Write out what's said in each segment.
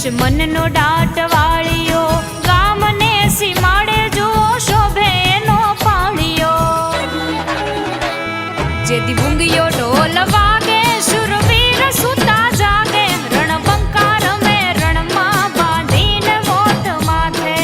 દુશ્મનનો દાટ વાળ્યો, ગામને સીમાડે જુઓ શોભે એનો પાળ્યો. જેથી ભૂંગિયો ઢોલ વાગે, શુરવીર સુતા જાગે, રણબંકા રમે રણમાં બાંધીને મોઢ માથે.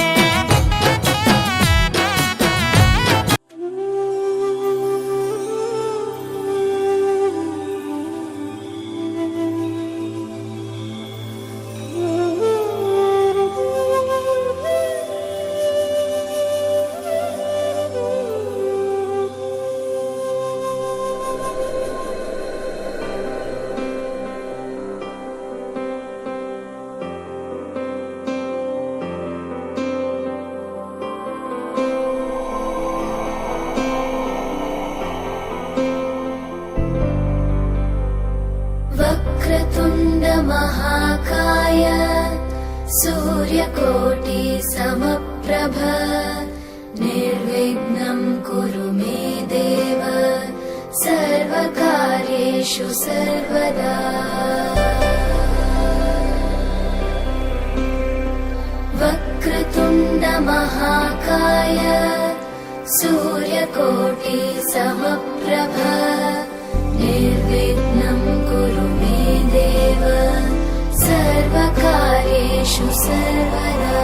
वक्रतुण्ड महाकाय सूर्यकोटि समप्रभ निर्विघ्नं कुरु मे देव सर्वकार्येषु सर्वदा. वक्रतुण्ड महाकाय सूर्यकोटि समप्रभ निर्विघ्नं कुरु मे देव सर्वकार्येषु सर्वदा.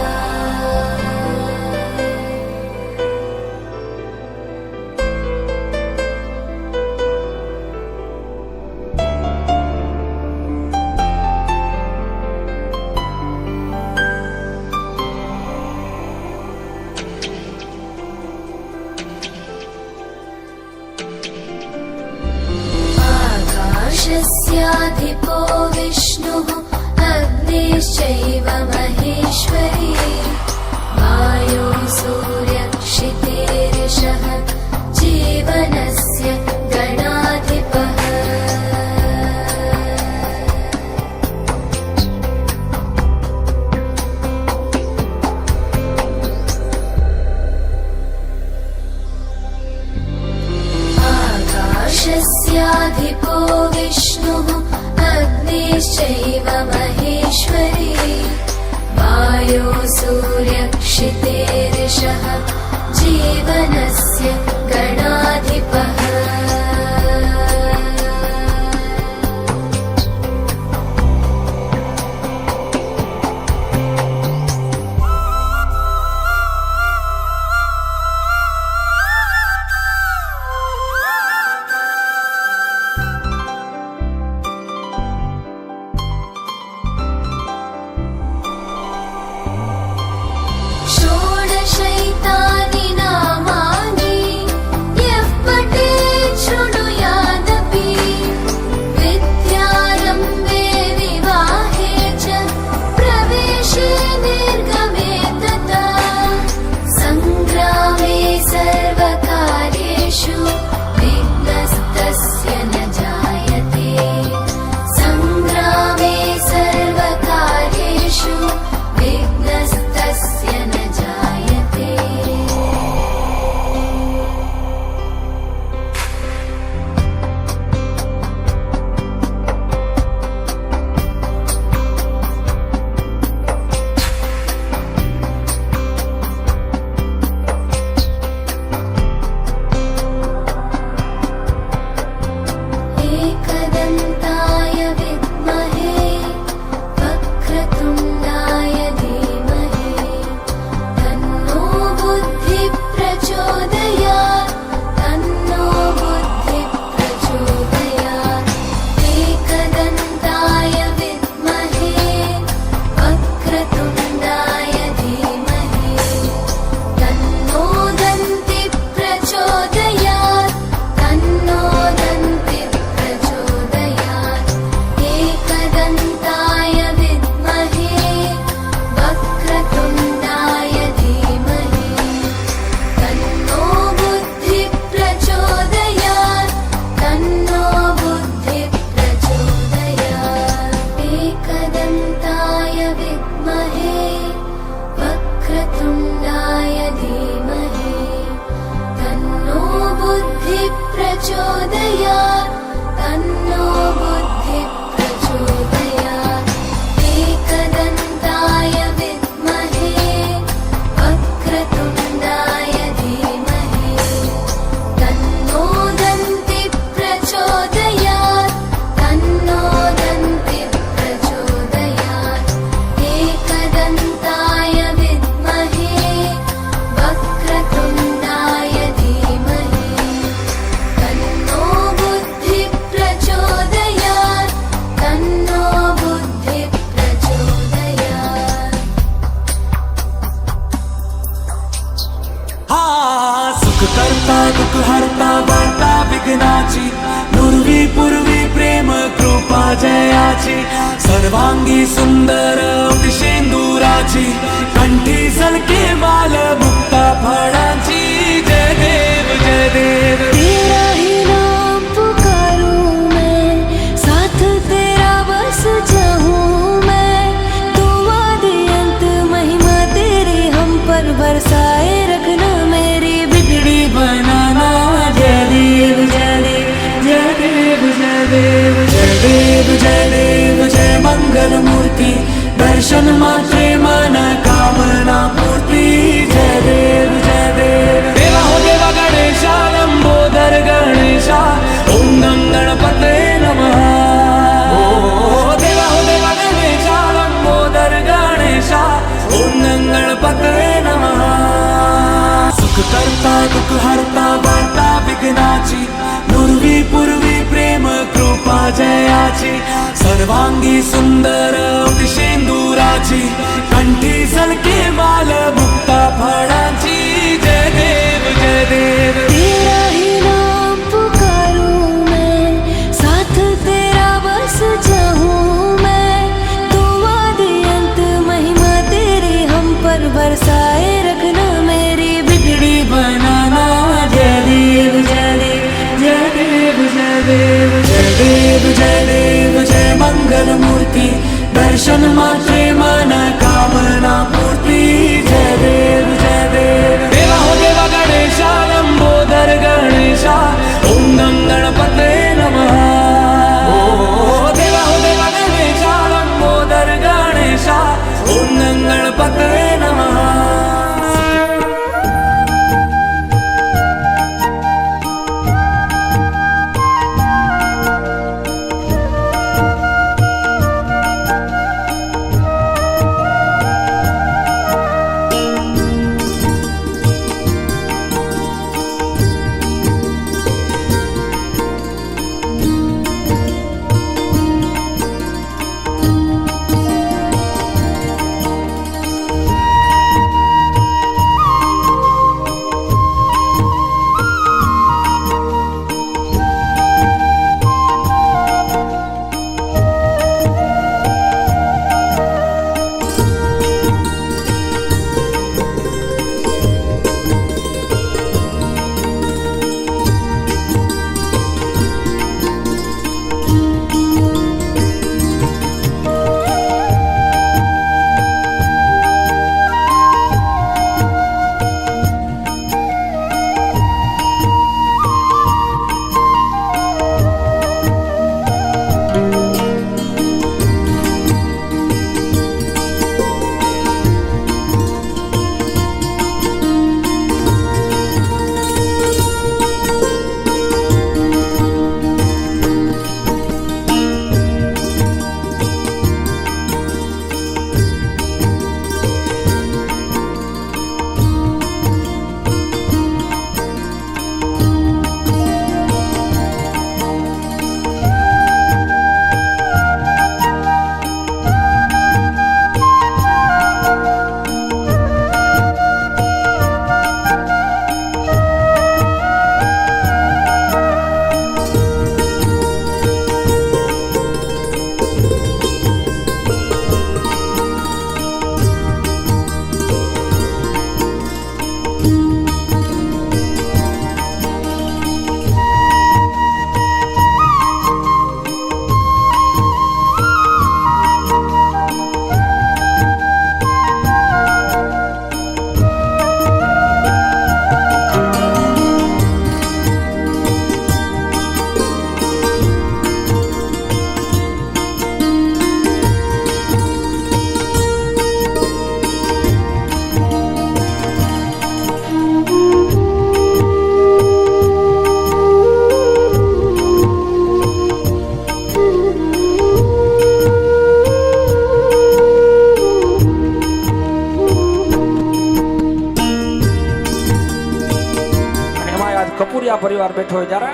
आकाशस्याधिपो विष्णुः अग्निश्चैव महेश्वरी वायो सूर्यक्षितेरिषः जीवनस्य गणाधिपः. आकाशस्याधिपो विष्णुः अग्निश्चैव महेश्वरी वायो सूर्यक्षितेरिषः जीवनस्य गणाधिपः. षोडशैतानि नामानि यः पठेत् जयाची सर्वांगी सुंदर शेंदुराची कंठी सलके माल मुक्ता फळाची जय देव जय देव तेरा ही नाम पुकारूं मैं, साथ तेरा बस चाहूं मैं। तू आदि अंत महिमा तेरी हम पर बरसाए रखना, मेरी बिगड़ी बनाना जय देव जय देव जय देव जय देव जय देव जय देव जय मंगल मूर्ति दर्शन मात्रे मन कामना पूर्ति जय देव जय देव देवा हो देवा गणेशा लंबोदर गणेशा ओम गं गणपते नमः ओ देवा हो देवा गणेशा लंबोदर गणेशा ओम गं गणपते नमः सुख करता दुख हरता वार्ता विघ्नाची नुरवी पूर्वी प्रेम कृपा जयाची सर्वांगी सुंदर शेंदुराची कंठी सलके माल मुक्ता फळाची जय देव जय देव तेरा ही नाम पुकारूं मैं, साथ तेरा बस चाहूं मैं। तू आदि अंत महिमा तेरी हम पर बरसाए रखना, मेरी बिगड़ी बनाना जय देव जय देव जय देव जय देव जय देव जय देव जय मंगल मूर्ति दर्शन मात्रे मन कामना पूर्ति जय देव जय देव देवा हो देवा गणेशा लंबोदर गणेशा ओम गं गणपते नमः ओ देवा हो देवा गणेशा लंबोदर गणेशा ओम गं गणपते नमः કપૂરિયા પરિવાર બેઠો હોય જરા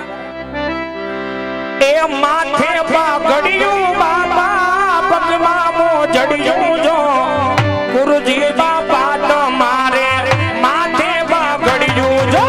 એ માથે પાઘડિયું બાબા પગમાં મોજડિયું જો ગુરુજી બાપા તમારે માથે પાઘડિયું જો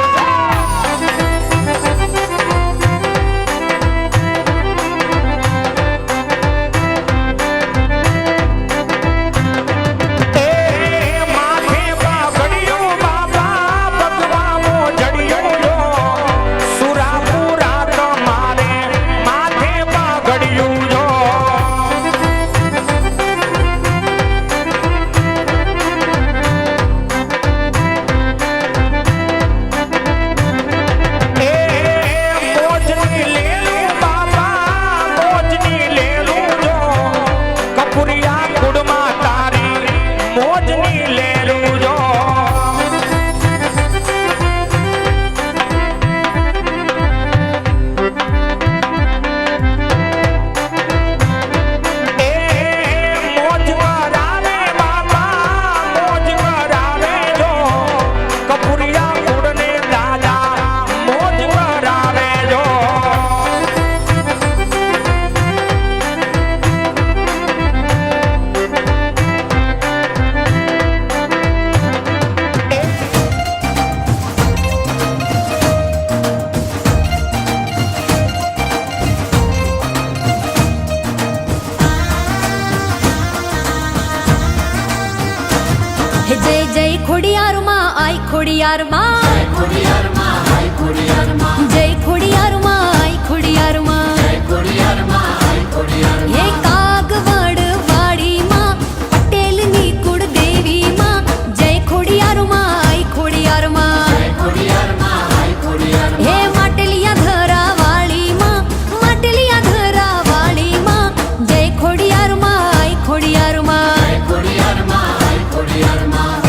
ખોડિયાર માં આઈ ખોડિયાર માં જય ખોડિયાર માં આઈ ખોડિયાર માં જય ખોડિયાર માં આઈ ખોડિયાર માં જય ખોડિયાર માં આઈ ખોડિયાર માં હે કાગવડ વાડી માં પટેલ ની કુળદેવી માં જય ખોડિયાર માં આઈ ખોડિયાર માં જય ખોડિયાર માં આઈ ખોડિયાર હે માટલિયા ધરા વાળી માં માટલિયા ધરા વાળી માં જય ખોડિયાર માં આઈ ખોડિયાર માં જય ખોડિયાર માં આઈ ખોડિયાર માં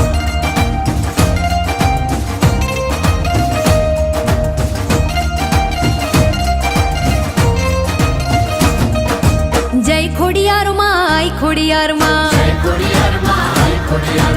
જય ખોડિયાર માં આઈ ખોડિયાર માં જય ખોડિયાર માં આઈ ખોડિયાર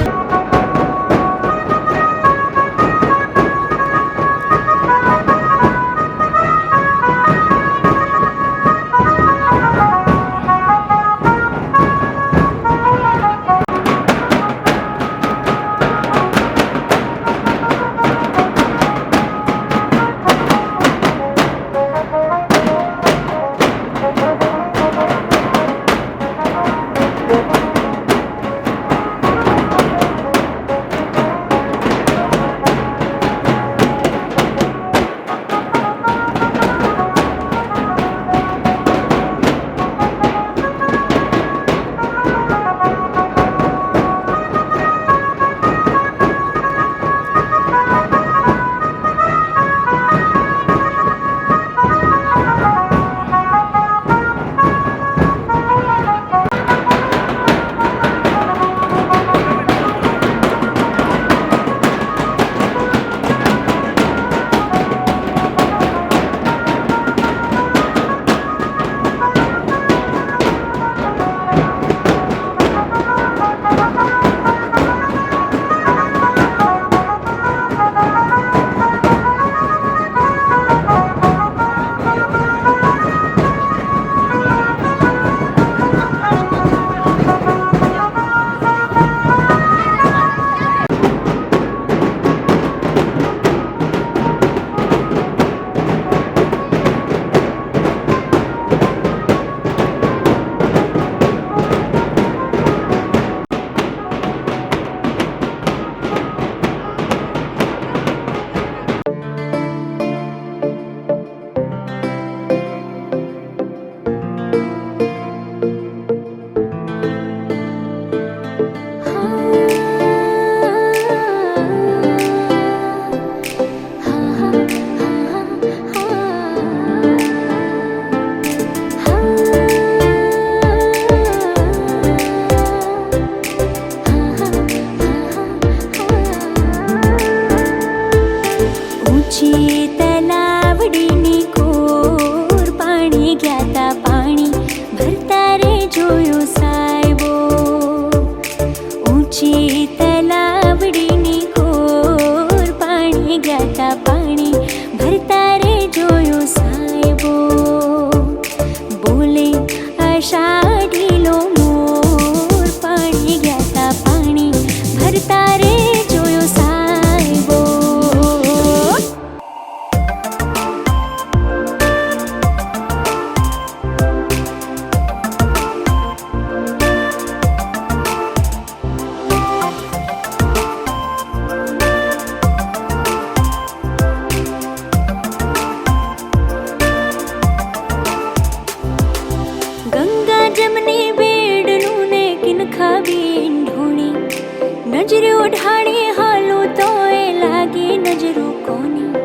નજરે ઓઢાડી હાલું તો એ લાગે નજરો કોની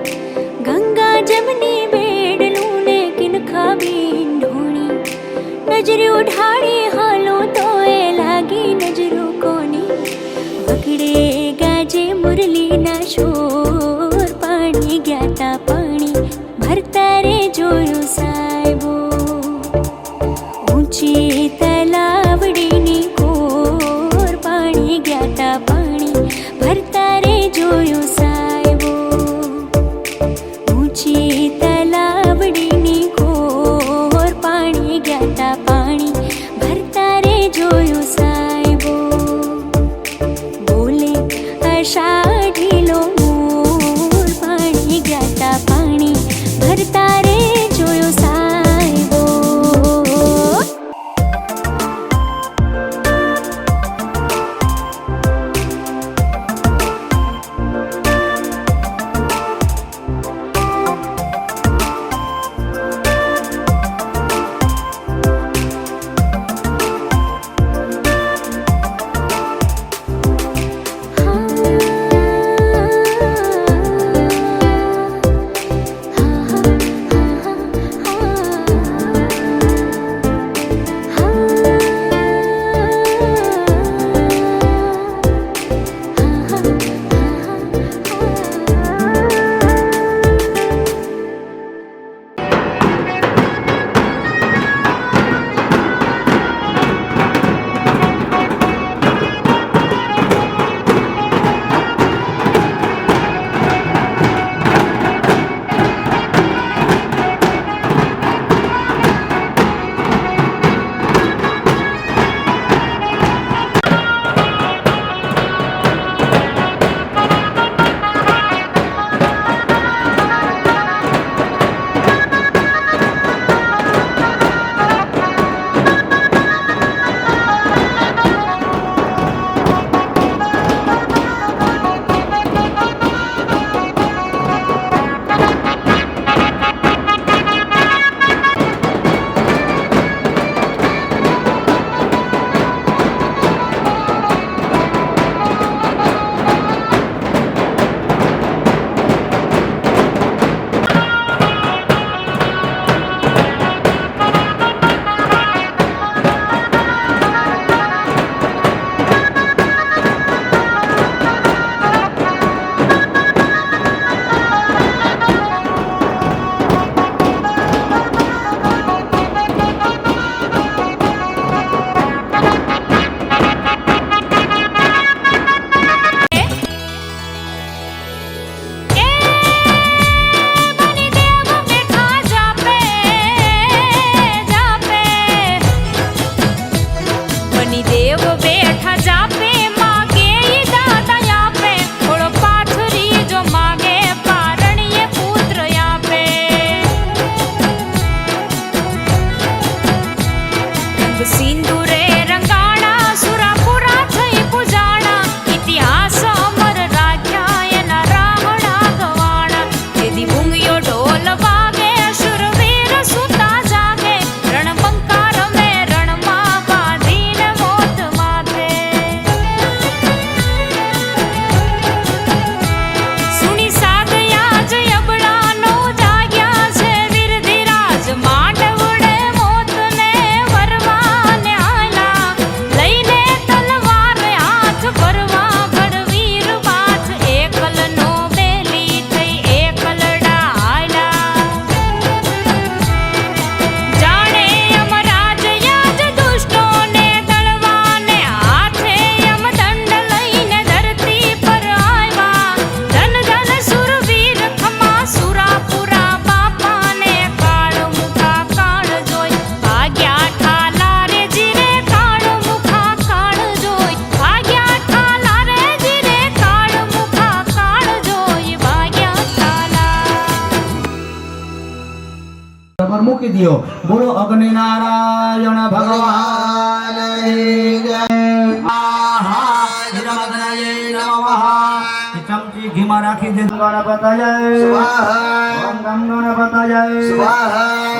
ગંગા જમની બેડલું ને કિનખા બીન ઢોણી નજરે ઓઢાડી હાલું તો એ લાગે નજરો કોની વગડે ગાજે મુરલીના શોર પાણી ગ્યાતા પાણી ભરતા રે જોયું સાહેબો ઊંચી તલાવડીની કોર પાણી ગ્યાતા પાણી ભરતા રે જોયું સાહેબો ઊંચી તલાવડીની કોર પાણી ગ્યાતા પાણી દો. બોલો અગ્નિ નારાયણ ભગવાન ચમચી ઘીમાં રાખી દે. ગણપતય ઓમ ગમ ગણપતય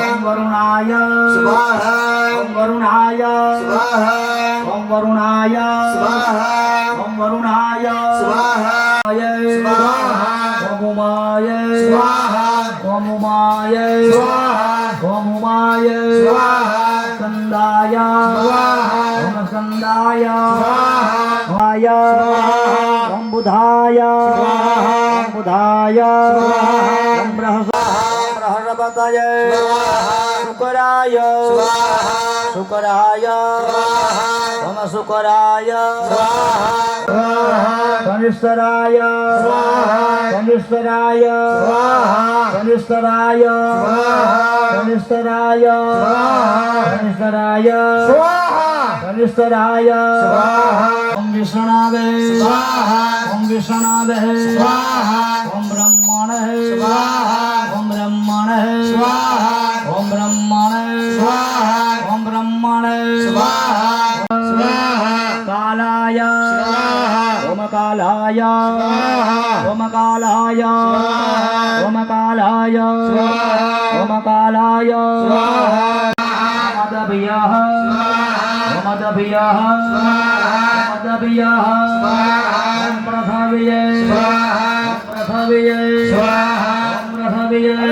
ઓમ વરુણાય ઓમ વરુણાય ઓમ વરુણાય ઓમ વરુણાય ઓમ ઉમાય ઓમ ઉમાય ઓમ ઉમાય સ્કંદાય ઓમ સ્કંદાય ઓમ બુધાય ઓમ બુધાય ઓમ બૃહસ્પતય શુક્રાય શુક્રાય ઓમ શુક્રાય શનિશ્ચરાય શનિશ્ચરાય શનિશ્ચરાય શનિશ્ચરાય શનિશ્ચરાય શનિશ્ચરાય ઓમ વિષ્ણવે ઓમ વિષ્ણવે ઓમ બ્રહ્મણે ઓમ બ્રહ્મણે ઓમ બ્રહ્મણે ઓમ બ્રહ્મણે કાલાય ઓમ કાલાય ઓમ કાલાય ઓમ કાલાય ઓમ કાલાય મદભ્યઃ મદભ્યઃ મદભ્યઃ પ્રથવ્યે પ્રથવ્યે પ્રથવ્યે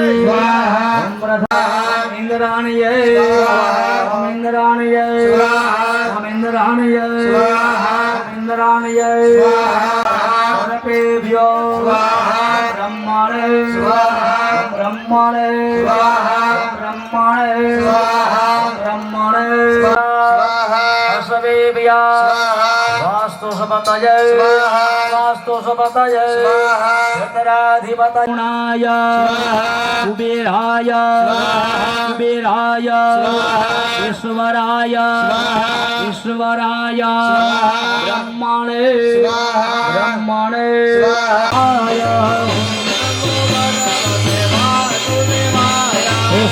ઇન્દ્રાણ્યે ઓમ ઇન્દ્રાણ્યે ઓમ ઇન્દ્રાણ્યે ઇન્દ્રાણ્યે સર્પેભ્યો બ્રહ્મણે બ્રહ્મણે બ્રહ્મણે બ્રહ્મણે વાસ્તુ સપતય વાસ્તુ સપતય ઉત્તરાધિપતય કુબેરાય કુબેરાય ઈશ્વરાય ઈશ્વરાય બ્રહ્મણે બ્રહ્મણે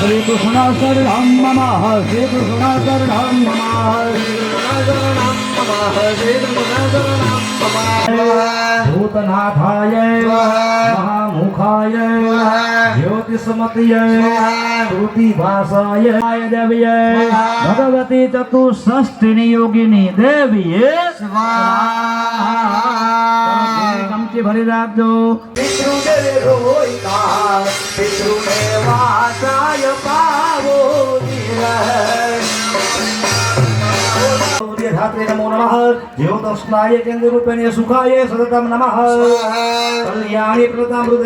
શ્રી કૃષ્ણ શરણમ નમઃ શ્રી કૃષ્ણ શરણમ નમઃ ભૂતનાથાય મહામુખાય જ્યોતિષમતય શ્રુતિભાષાય દેવીય ભગવતી ચતુષ્ષષ્ઠિની યોગિની દેવીએ ચમચી ભરી રાખજો. ધાત્રે નમો નમઃ જ્યોતસ્નાય કેન્દ્રરૂપેણ સુખાય સતતમ નમઃ કલ્યાણી પ્રતામૃત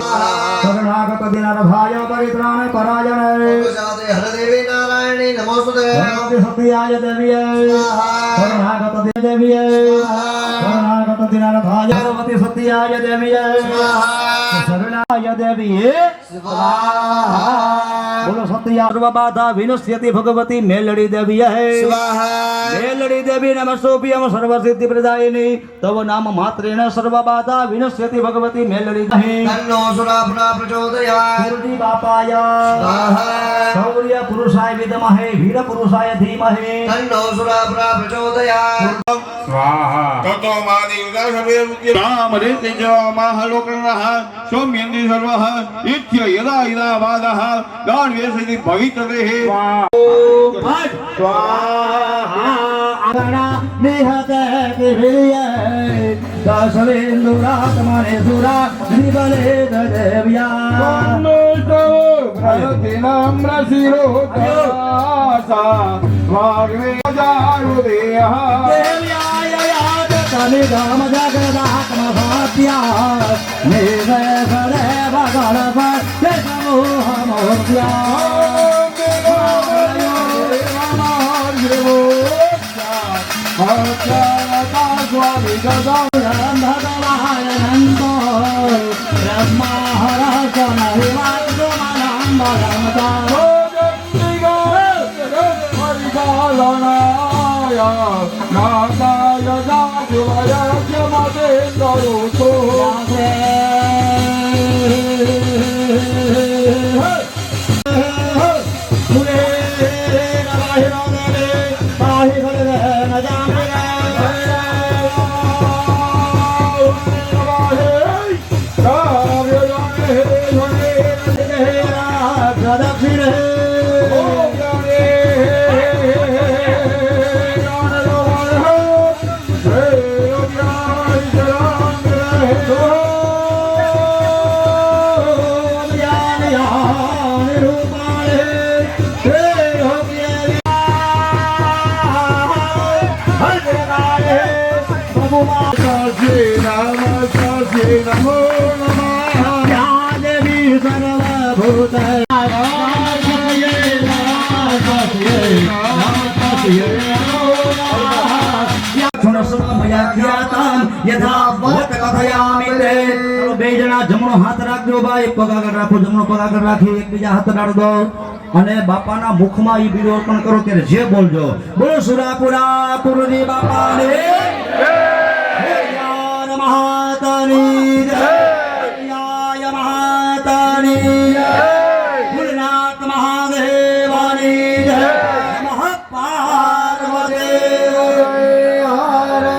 શરણાગત દિનારભાય પરિત્રાણ પરાયણ હરદેવી નારાયણી નમોસ્તુતે સત્યાય દેવીય શરણાગત દેવીય શરણાગત દિનારભાય પાર્વતી સત્યાય દેવીય શરણાય દેવીય બોલો સત્યા સર્વ બાધા વિનશ્યતિ ભગવતી મેલડી દેવીય મેલડી દેવી નમસ્તોભ્યમ સર્વ સિદ્ધિ પ્રદાયિની તવ નામ માત્રેણ સર્વ બાધા વિનશ્યતિ ભગવતી મેલડી તન્નો સુરાપના પ્રચોદયાત ગુરુજી બાપાય શૌર્ય પુરુષાય વિદ્મહે વીર પુરુષાય ધીમહે તન્નો સુરાપના પ્રચોદયાત તતો રામરેતિજો મહાલોકનઃ સૌમ્યંદી સર્વઃ ઇત્ય યદા યદા વાદઃ દાનવેસિતિ ભવિતવેઃ સ્વાહા નિહતે તિર્ય દશવેન્દુરાત્મને સુરા નિબલે દેવ્યા નિગમ જગદાત્મ ભાત્યા નિવય સદેવ ગણપત સમૂહ ભગવાનંદો બ્રહ્મા હરસ નહિવાસો મનંદ पाहि राधे रे पाहि खड़े रहे न जाने रे दक्षिण नमो नमः देवी सर्वभूत यथा कथयामि ते બે જણા જમણો હાથ રાખજો ભાઈ પગ આગળ રાખો જમણો પગ આગળ રાખી એકબીજા હાથ અડાડ દો અને બાપાના મુખમાં ઈ બીડો અર્પણ કરો ત્યારે જે બોલજો બોલો સુરાપુરા પુરી બાપાને જય મહાતાની જય મહાતાની જય ભોલેનાથ મહાદેવાની જય નમઃ પાર્વતી હર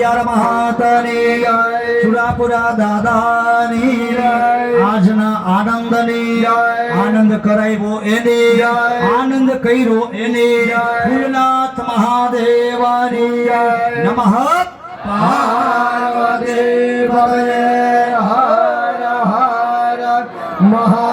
હર મહાદેવ સુરાપુરા દાદાની આજના આનંદની આનંદ કરાવ્યો એને આનંદ કર્યો એને ફૂલનાથ મહાદેવાની નમઃ પાર્વતી હર હર મહા